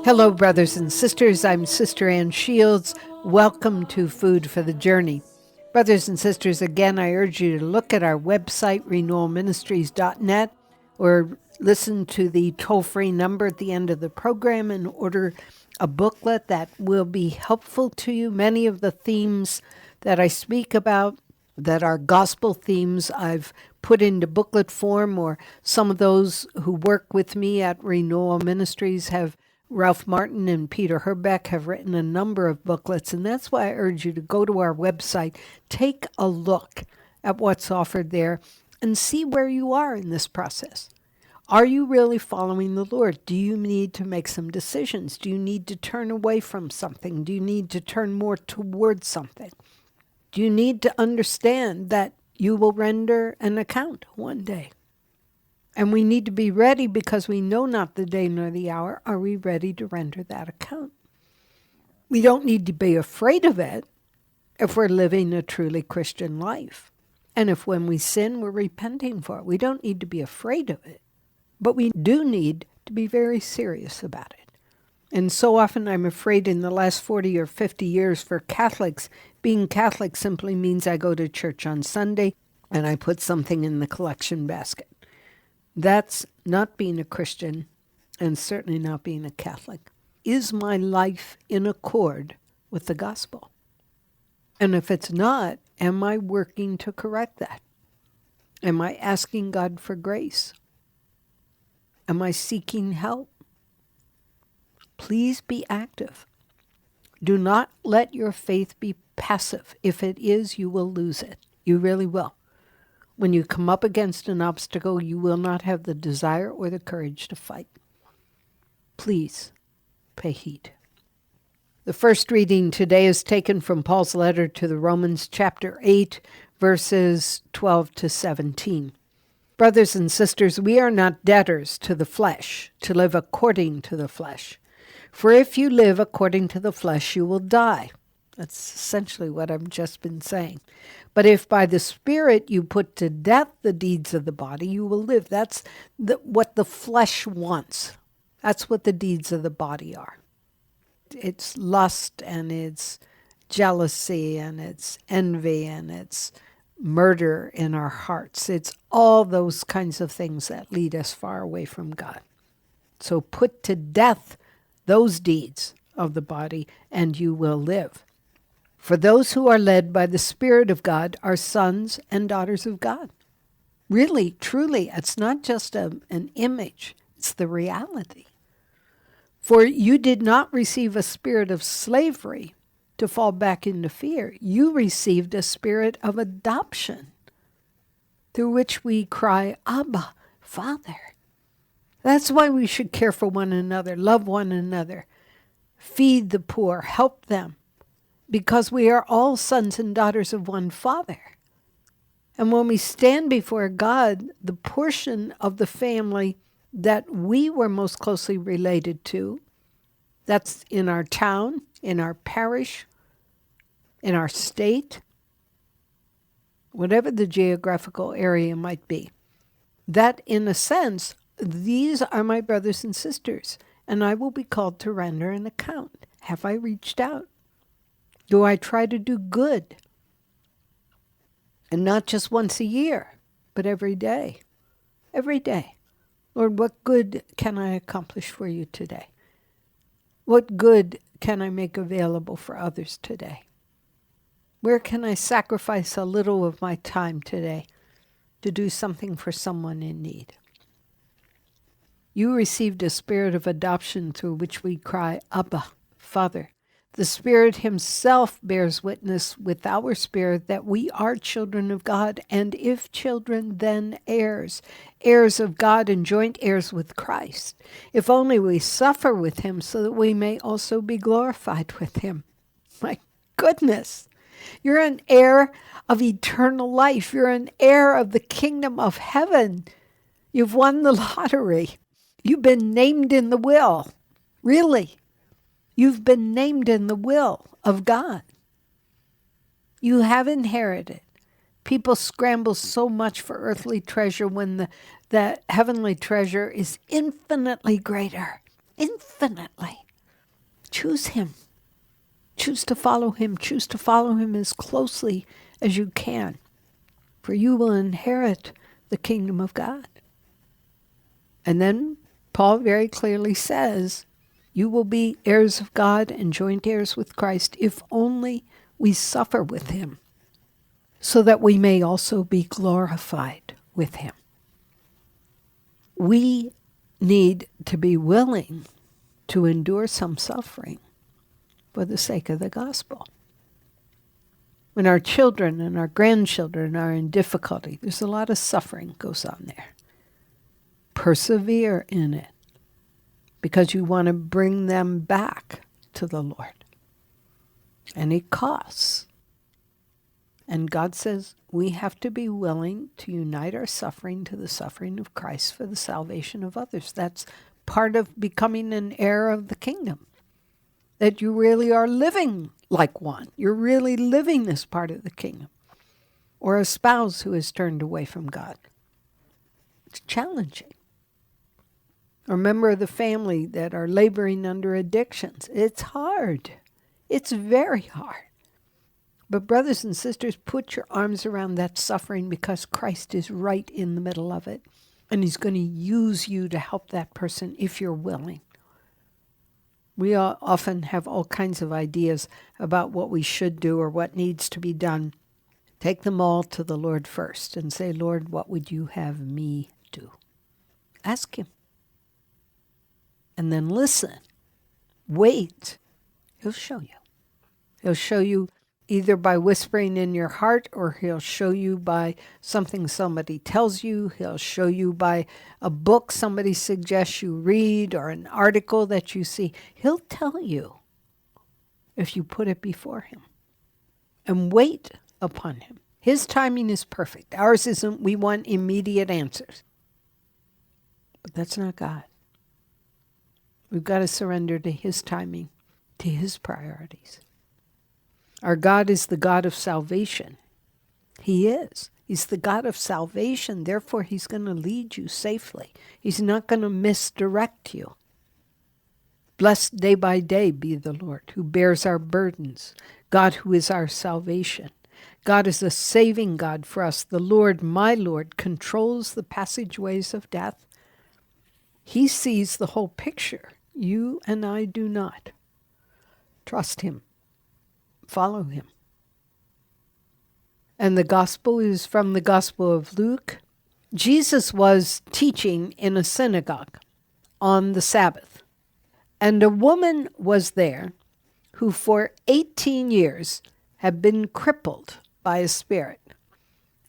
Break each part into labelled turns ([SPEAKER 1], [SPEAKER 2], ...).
[SPEAKER 1] Hello, brothers and sisters. I'm Sister Ann Shields. Welcome to Food for the Journey. Brothers and sisters, again, I urge you to look at our website, renewalministries.net, or listen to the toll-free number at the end of the program and order a booklet that will be helpful to you. Many of the themes that I speak about that are gospel themes I've put into booklet form, or some of those who work with me at Renewal Ministries have, Ralph Martin and Peter Herbeck have written a number of booklets, and that's why I urge you to go to our website, take a look at what's offered there, and see where you are in this process. Are you really following the Lord? Do you need to make some decisions? Do you need to turn away from something? Do you need to turn more towards something? Do you need to understand that you will render an account one day? And we need to be ready because we know not the day nor the hour. Are we ready to render that account? We don't need to be afraid of it if we're living a truly Christian life. And if when we sin, we're repenting for it. We don't need to be afraid of it. But we do need to be very serious about it. And so often I'm afraid in the last 40 or 50 years for Catholics, being Catholic simply means I go to church on Sunday and I put something in the collection basket. That's not being a Christian, and certainly not being a Catholic. Is my life in accord with the gospel? And if it's not, am I working to correct that? Am I asking God for grace? Am I seeking help? Please be active. Do not let your faith be passive. If it is, you will lose it. You really will. When you come up against an obstacle, you will not have the desire or the courage to fight. Please pay heed. The first reading today is taken from Paul's letter to the Romans, chapter 8, verses 12 to 17. Brothers and sisters, we are not debtors to the flesh, to live according to the flesh. For if you live according to the flesh, you will die. That's essentially what I've just been saying. But if by the Spirit you put to death the deeds of the body, you will live. That's what the flesh wants. That's what the deeds of the body are. It's lust, and it's jealousy, and it's envy, and it's murder in our hearts. It's all those kinds of things that lead us far away from God. So put to death those deeds of the body, and you will live. For those who are led by the Spirit of God are sons and daughters of God. Really, truly, it's not just an image, it's the reality. For you did not receive a spirit of slavery to fall back into fear. You received a spirit of adoption, through which we cry, Abba, Father. That's why we should care for one another, love one another, feed the poor, help them. Because we are all sons and daughters of one Father. And when we stand before God, the portion of the family that we were most closely related to, that's in our town, in our parish, in our state, whatever the geographical area might be, that in a sense, these are my brothers and sisters, and I will be called to render an account. Have I reached out? Do I try to do good? And not just once a year, but every day. Every day. Lord, what good can I accomplish for you today? What good can I make available for others today? Where can I sacrifice a little of my time today to do something for someone in need? You received a spirit of adoption through which we cry, Abba, Father. The Spirit himself bears witness with our spirit that we are children of God, and if children, then heirs, heirs of God and joint heirs with Christ, if only we suffer with him so that we may also be glorified with him. My goodness, you're an heir of eternal life. You're an heir of the kingdom of heaven. You've won the lottery. You've been named in the will. Really. You've been named in the will of God. You have inherited. People scramble so much for earthly treasure when the heavenly treasure is infinitely greater. Infinitely. Choose him. Choose to follow him. Choose to follow him as closely as you can, for you will inherit the kingdom of God. And then Paul very clearly says, you will be heirs of God and joint heirs with Christ if only we suffer with him, so that we may also be glorified with him. We need to be willing to endure some suffering for the sake of the gospel. When our children and our grandchildren are in difficulty, there's a lot of suffering goes on there. Persevere in it, because you want to bring them back to the Lord. And it costs. And God says we have to be willing to unite our suffering to the suffering of Christ for the salvation of others. That's part of becoming an heir of the kingdom. That you really are living like one. You're really living this part of the kingdom. Or a spouse who has turned away from God. It's challenging. Or a member of the family that are laboring under addictions. It's hard. It's very hard. But brothers and sisters, put your arms around that suffering, because Christ is right in the middle of it. And he's going to use you to help that person if you're willing. We often have all kinds of ideas about what we should do or what needs to be done. Take them all to the Lord first and say, Lord, what would you have me do? Ask him. And then listen. Wait. He'll show you. He'll show you either by whispering in your heart, or he'll show you by something somebody tells you. He'll show you by a book somebody suggests you read, or an article that you see. He'll tell you if you put it before him. And wait upon him. His timing is perfect. Ours isn't. We want immediate answers. But that's not God. We've got to surrender to his timing, to his priorities. Our God is the God of salvation. He is. He's the God of salvation. Therefore, he's going to lead you safely. He's not going to misdirect you. Blessed day by day be the Lord, who bears our burdens. God, who is our salvation. God is a saving God for us. The Lord, my Lord, controls the passageways of death. He sees the whole picture. You and I do not. Trust him. Follow him. And the gospel is from the Gospel of Luke. Jesus was teaching in a synagogue on the Sabbath. And a woman was there who for 18 years had been crippled by a spirit.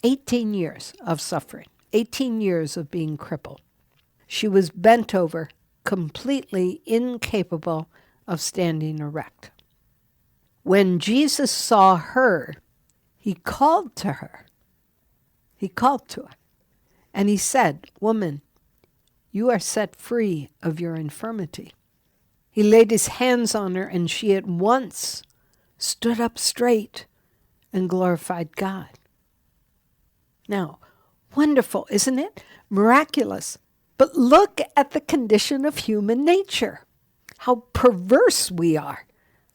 [SPEAKER 1] 18 years of suffering. 18 years of being crippled. She was bent over, completely incapable of standing erect. When Jesus saw her, he called to her. He called to her. And he said, Woman, you are set free of your infirmity. He laid his hands on her, and she at once stood up straight and glorified God. Now, wonderful, isn't it? Miraculous. But look at the condition of human nature. How perverse we are.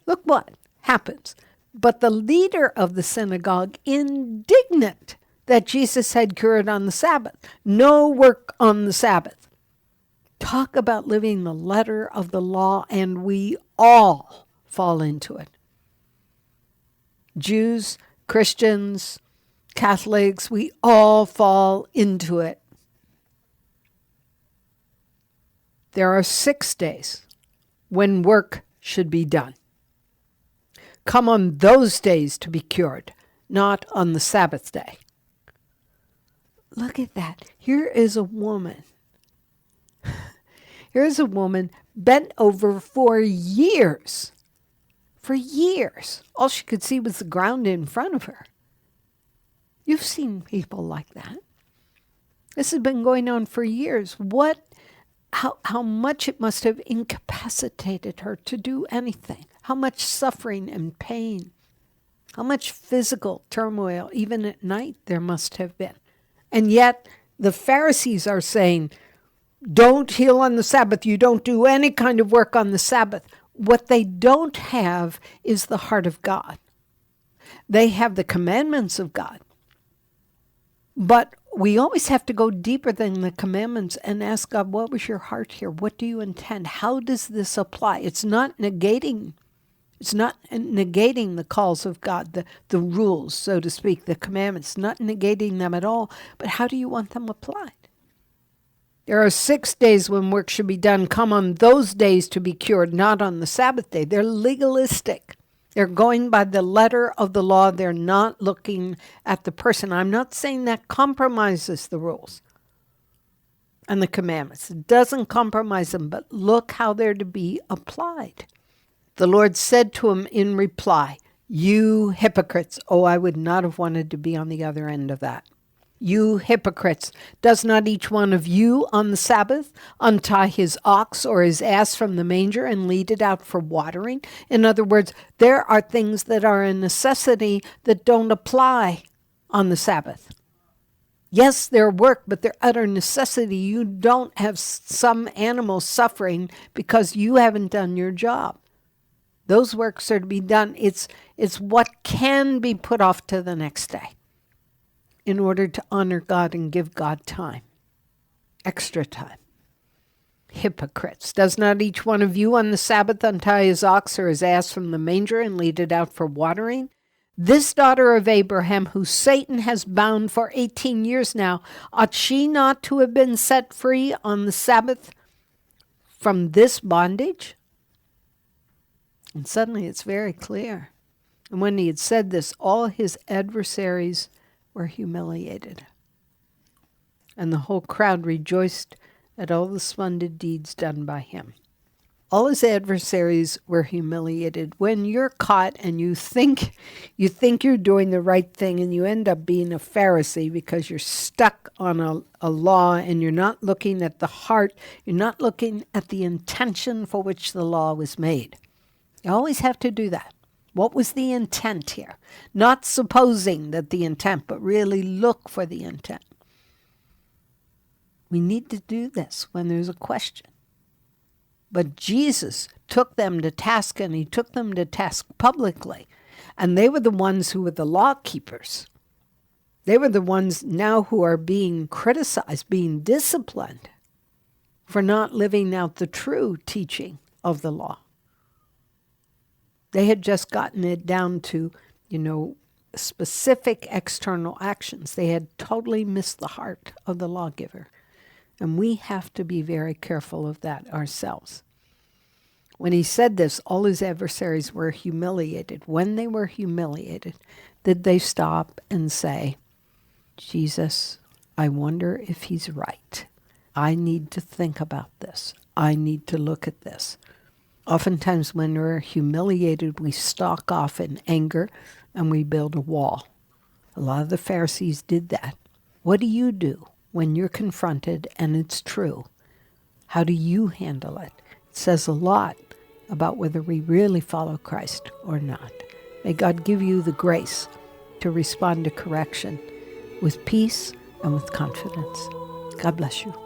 [SPEAKER 1] Look what happens. But the leader of the synagogue, indignant that Jesus had cured on the Sabbath. No work on the Sabbath. Talk about living the letter of the law, and we all fall into it. Jews, Christians, Catholics, we all fall into it. There are 6 days when work should be done. Come on those days to be cured, not on the Sabbath day. Look at that. Here is a woman. Here's a woman bent over for years. For years. All she could see was the ground in front of her. You've seen people like that. This has been going on for years. How much it must have incapacitated her to do anything. How much suffering and pain. How much physical turmoil, even at night, there must have been. And yet, the Pharisees are saying, don't heal on the Sabbath. You don't do any kind of work on the Sabbath. What they don't have is the heart of God. They have the commandments of God. But we always have to go deeper than the commandments and ask God, what was your heart here? What do you intend? How does this apply? It's not negating the calls of God, the rules, so to speak, the commandments, not negating them at all, but how do you want them applied? There are 6 days when work should be done. Come on those days to be cured, not on the Sabbath day. They're legalistic. They're going by the letter of the law. They're not looking at the person. I'm not saying that compromises the rules and the commandments. It doesn't compromise them, but look how they're to be applied. The Lord said to him in reply, "You hypocrites." Oh, I would not have wanted to be on the other end of that. "You hypocrites, does not each one of you on the Sabbath untie his ox or his ass from the manger and lead it out for watering?" In other words, there are things that are a necessity that don't apply on the Sabbath. Yes, they're work, but they're utter necessity. You don't have some animal suffering because you haven't done your job. Those works are to be done. It's what can be put off to the next day in order to honor God and give God time, extra time. Hypocrites. Does not each one of you on the Sabbath untie his ox or his ass from the manger and lead it out for watering? This daughter of Abraham, who Satan has bound for 18 years now, ought she not to have been set free on the Sabbath from this bondage? And suddenly it's very clear. And when he had said this, all his adversaries were humiliated. And the whole crowd rejoiced at all the splendid deeds done by him. All his adversaries were humiliated. When you're caught and you think you're doing the right thing and you end up being a Pharisee because you're stuck on a law and you're not looking at the heart, you're not looking at the intention for which the law was made. You always have to do that. What was the intent here? Not supposing that the intent, but really look for the intent. We need to do this when there's a question. But Jesus took them to task, and he took them to task publicly. And they were the ones who were the law keepers. They were the ones now who are being criticized, being disciplined for not living out the true teaching of the law. They had just gotten it down to, specific external actions. They had totally missed the heart of the lawgiver. And we have to be very careful of that ourselves. When he said this, all his adversaries were humiliated. When they were humiliated, did they stop and say, "Jesus, I wonder if he's right. I need to think about this. I need to look at this." Oftentimes when we're humiliated, we stalk off in anger and we build a wall. A lot of the Pharisees did that. What do you do when you're confronted and it's true? How do you handle it? It says a lot about whether we really follow Christ or not. May God give you the grace to respond to correction with peace and with confidence. God bless you.